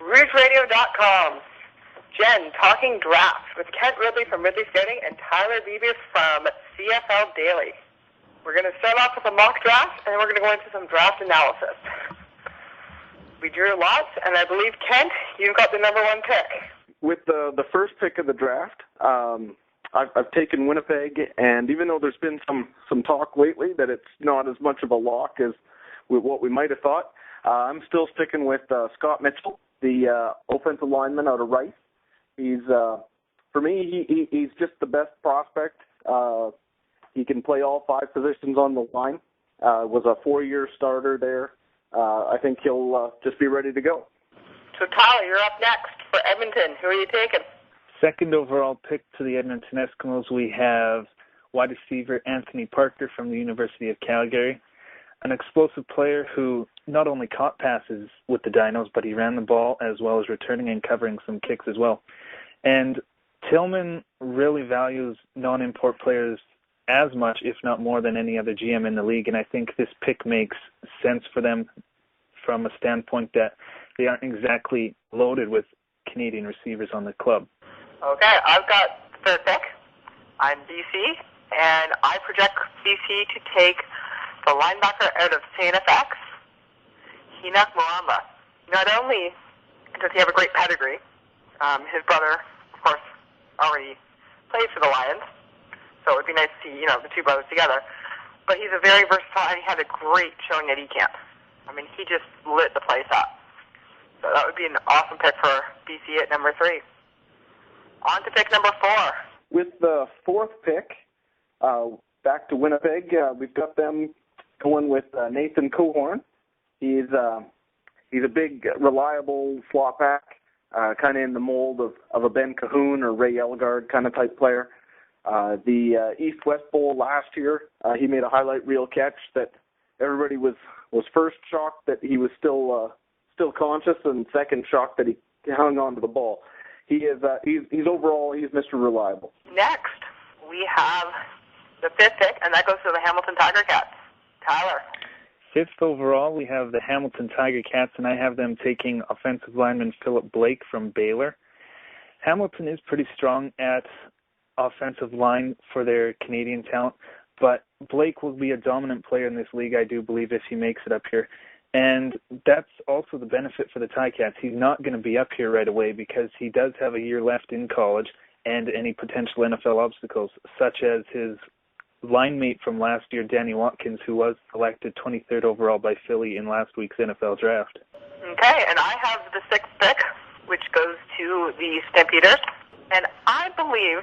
RootsRadio.com. Jenn talking draft with Kent Ridley from Ridley Scouting and Tyler Bieber from CFL Daily. We're going to start off with a mock draft, and then we're going to go into some draft analysis. We drew lots, and I believe, Kent, you've got the number one pick. With the first pick of the draft, I've taken Winnipeg, and even though there's been some talk lately that it's not as much of a lock as what we might have thought, I'm still sticking with Scott Mitchell, the offensive lineman out of Rice. He's, for me, he's just the best prospect. He can play all 5 positions on the line. Was a 4-year starter there. I think he'll just be ready to go. So, Tyler, you're up next for Edmonton. Who are you taking? Second overall pick to the Edmonton Eskimos, we have wide receiver Anthony Parker from the University of Calgary, an explosive player who not only caught passes with the Dinos, but he ran the ball as well as returning and covering some kicks as well. And Tillman really values non-import players as much, if not more, than any other GM in the league, and I think this pick makes sense for them from a standpoint that they aren't exactly loaded with Canadian receivers on the club. Okay, I've got the third pick. I'm BC, and I project BC to take the linebacker out of St. FX, Hinak Muamba. Not only does he have a great pedigree, his brother, of course, already plays for the Lions, so it would be nice to see, the two brothers together. But he's a very versatile, and he had a great showing at eCamp. I mean, he just lit the place up. So that would be an awesome pick for BC at number 3. On to pick number 4. With the 4th pick, back to Winnipeg, we've got them going with Nathan Cohorn. He's a big, reliable slot back, kind of in the mold of a Ben Cahoon or Ray Elgard kind of type player. The East-West Bowl last year, he made a highlight reel catch that everybody was first shocked that he was still conscious, and second shocked that he hung on to the ball. He's overall Mr. Reliable. Next, we have the 5th pick, and that goes to the Hamilton Tiger Cats. Tyler. 5th overall, we have the Hamilton Tiger Cats, and I have them taking offensive lineman Philip Blake from Baylor. Hamilton is pretty strong at offensive line for their Canadian talent, but Blake will be a dominant player in this league, I do believe, if he makes it up here. And that's also the benefit for the Ticats. He's not going to be up here right away because he does have a year left in college and any potential NFL obstacles, such as his line mate from last year, Danny Watkins, who was selected 23rd overall by Philly in last week's NFL Draft. Okay, and I have the 6th pick, which goes to the Stampeders. And I believe,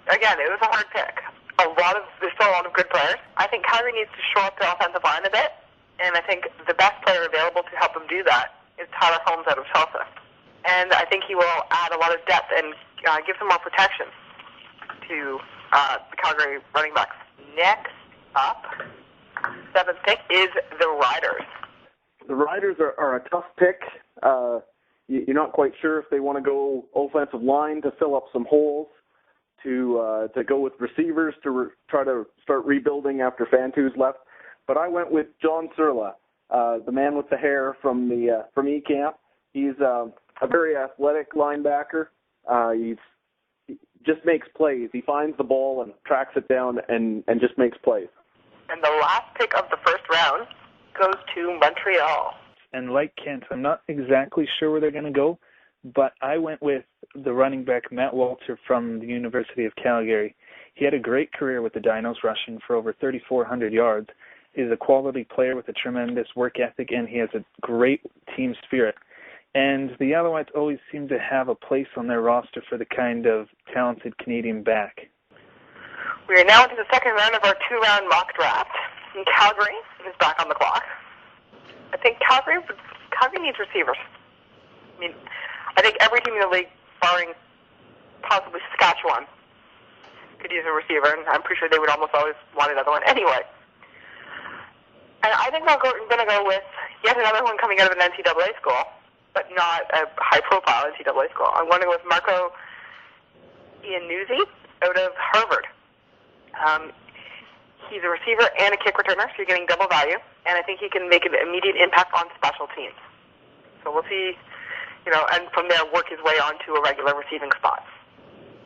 again, it was a hard pick. There's still a lot of good players. I think Calgary needs to shore up the offensive line a bit. And I think the best player available to help him do that is Tyler Holmes out of Tulsa. And I think he will add a lot of depth and give some more protection to the Calgary running backs. Next up, 7th pick is the Riders. The Riders are a tough pick. You're not quite sure if they want to go offensive line to fill up some holes, to go with receivers to try to start rebuilding after Fantu's left. But I went with John Surla, the man with the hair from eCamp. He's a very athletic linebacker. He just makes plays. He finds the ball and tracks it down and just makes plays. And the last pick of the 1st round goes to Montreal. And like Kent, I'm not exactly sure where they're going to go, but I went with the running back Matt Walter from the University of Calgary. He had a great career with the Dinos, rushing for over 3,400 yards. He's a quality player with a tremendous work ethic, and he has a great team spirit. And the Alouettes always seem to have a place on their roster for the kind of talented Canadian back. We are now into the 2nd round of our 2-round mock draft, and Calgary is back on the clock. I think Calgary needs receivers. I mean, I think every team in the league, barring possibly Saskatchewan, could use a receiver, and I'm pretty sure they would almost always want another one anyway. And I think I'm going to go with yet another one coming out of an NCAA school, but not a high-profile NCAA school. I'm going to go with Marco Iannuzzi out of Harvard. He's a receiver and a kick returner, so you're getting double value, and I think he can make an immediate impact on special teams. So we'll see and from there work his way onto a regular receiving spot.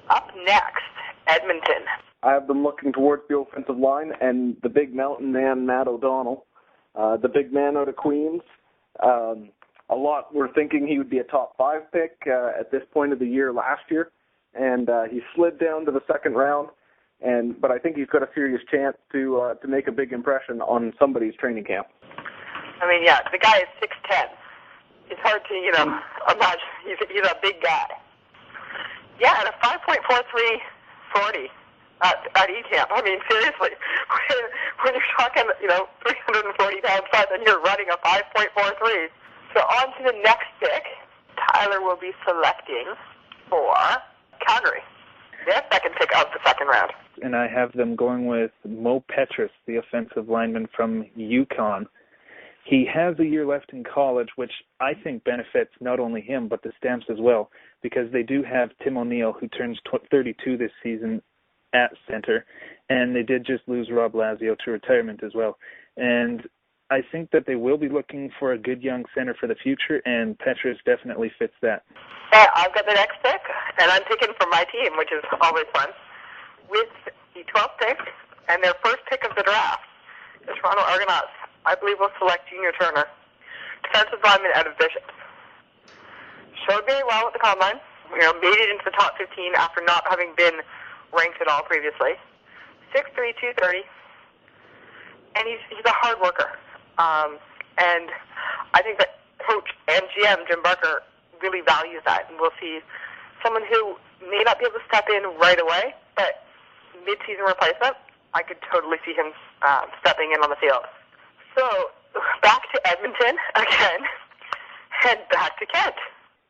Up next, Edmonton. I have them looking towards the offensive line and the big mountain man, Matt O'Donnell, the big man out of Queens. A lot were thinking he would be a top 5 pick at this point of the year last year, and he slid down to the second round. But I think he's got a serious chance to make a big impression on somebody's training camp. I mean, yeah, the guy is 6'10". It's hard to, imagine. He's a big guy. Yeah, and a 5.43 40 at E-Camp. I mean, seriously, when you're talking, 340 pounds plus and you're running a 5.43. So on to the next pick. Tyler will be selecting for Calgary, their second pick of the second round. And I have them going with Mo Petrus, the offensive lineman from UConn. He has a year left in college, which I think benefits not only him but the Stamps as well, because they do have Tim O'Neill, who turns 32 this season at center, and they did just lose Rob Lazio to retirement as well. And I think that they will be looking for a good young center for the future, and Petrus definitely fits that. I've got the next pick, and I'm picking for my team, which is always fun. With the 12th pick and their first pick of the draft, the Toronto Argonauts, I believe, will select Junior Turner, defensive lineman out of Bishop. Showed very well at the combine. Made it into the top 15 after not having been ranked at all previously. 6'3", 230, and he's a hard worker. And I think that coach and GM Jim Barker really values that, and we'll see someone who may not be able to step in right away, but mid-season replacement, I could totally see him stepping in on the field. So back to Edmonton again, and back to Kent.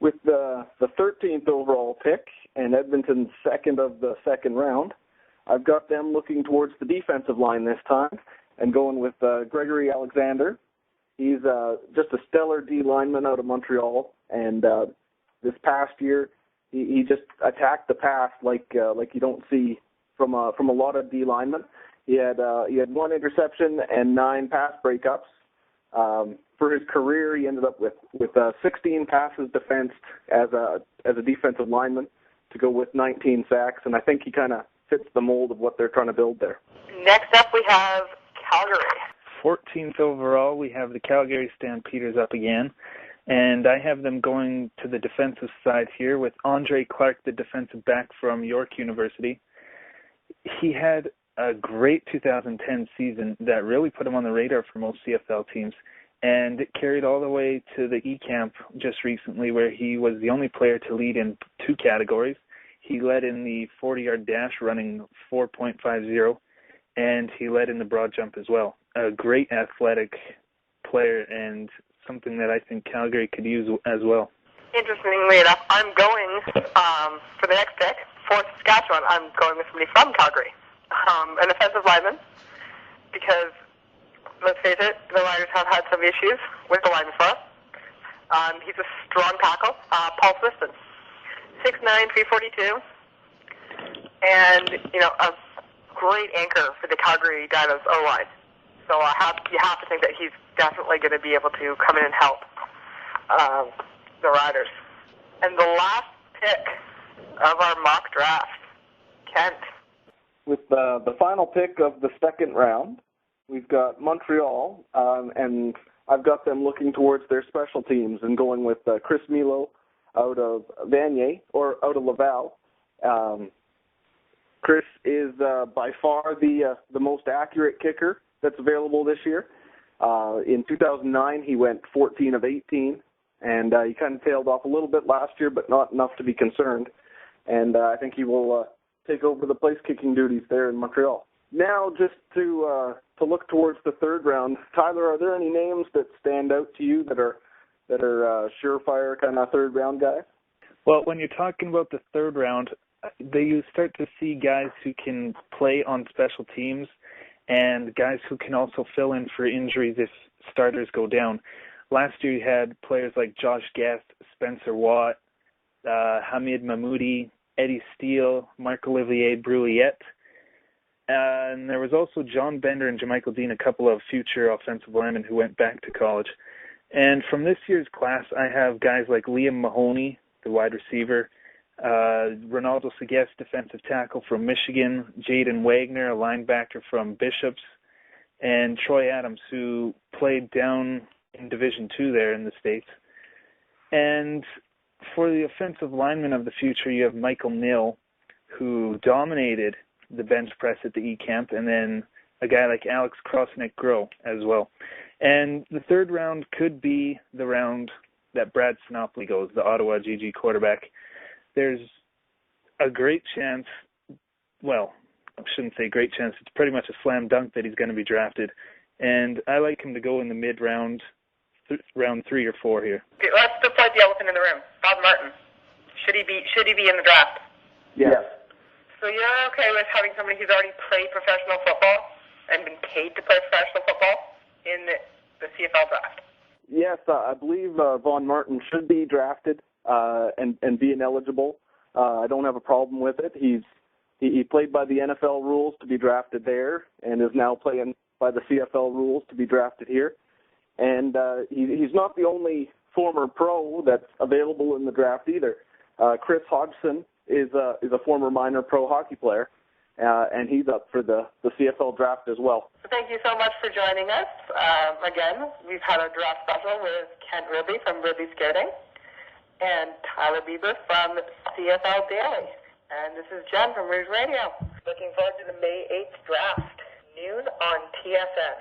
With the 13th overall pick and Edmonton's second of the second round, I've got them looking towards the defensive line this time and going with Gregory Alexander. He's just a stellar D lineman out of Montreal, and this past year he just attacked the pass like you don't see from a lot of D linemen. He had 1 interception and 9 pass breakups. For his career, he ended up with 16 passes defensed as a defensive lineman to go with 19 sacks, and I think he kind of fits the mold of what they're trying to build there. Next up, we have Calgary. 14th overall, we have the Calgary Stampeders up again, and I have them going to the defensive side here with Andre Clark, the defensive back from York University. He had a great 2010 season that really put him on the radar for most CFL teams, and it carried all the way to the E-Camp just recently, where he was the only player to lead in 2 categories. He led in the 40-yard dash, running 4.50, and he led in the broad jump as well. A great athletic player and something that I think Calgary could use as well. Interestingly enough, I'm going for the next pick for Saskatchewan. I'm going with somebody from Calgary, an offensive lineman, because let's face it, the Riders have had some issues with the line as well. He's a strong tackle, Paul Swiston, 6'9", 342, and a great anchor for the Calgary Dinos O-line. So you have to think that he's definitely going to be able to come in and help the Riders. And the last pick of our mock draft, Kent. With the final pick of the second round, we've got Montreal, and I've got them looking towards their special teams and going with Chris Milo out of Vanier, or out of Laval. Chris is by far the most accurate kicker that's available this year. In 2009, he went 14 of 18, and he kind of tailed off a little bit last year, but not enough to be concerned. And I think he will take over the place-kicking duties there in Montreal. Now, just to look towards the third round, Tyler, are there any names that stand out to you that are surefire kind of third-round guys? Well, when you're talking about the third round, you start to see guys who can play on special teams and guys who can also fill in for injuries if starters go down. Last year you had players like Josh Guest, Spencer Watt, Hamid Mahmoudi, Eddie Steele, Marc-Olivier Brouillette. And there was also John Bender and Jermichael Dean, a couple of future offensive linemen who went back to college. And from this year's class, I have guys like Liam Mahoney, the wide receiver, Ronaldo Segues, defensive tackle from Michigan, Jaden Wagner, a linebacker from Bishops, and Troy Adams, who played down in Division II there in the States. And for the offensive lineman of the future, you have Michael Nill, who dominated the bench press at the E-Camp, and then a guy like Alex Krosnick-Groh as well. And the third round could be the round that Brad Sinopoli goes, the Ottawa GG quarterback. There's a great chance, well, I shouldn't say great chance, it's pretty much a slam dunk that he's going to be drafted. And I like him to go in the mid-round, round 3 or 4 here. Okay, let's deploy the elephant in the room. Bob Martin. Should he be in the draft? Yes. So you're okay with having somebody who's already played professional football and been paid to play professional football in the CFL draft? Yes, I believe Von Martin should be drafted and be ineligible. I don't have a problem with it. He played by the NFL rules to be drafted there and is now playing by the CFL rules to be drafted here. And he's not the only former pro that's available in the draft either. Chris Hodgson is a former minor pro hockey player, and he's up for the CFL draft as well. Thank you so much for joining us. Again, we've had our draft special with Kent Ridley from Ridley Scouting and Tyler Bieber from CFL Daily. And this is Jenn from Rouge Radio. Looking forward to the May 8th draft, noon on TSN.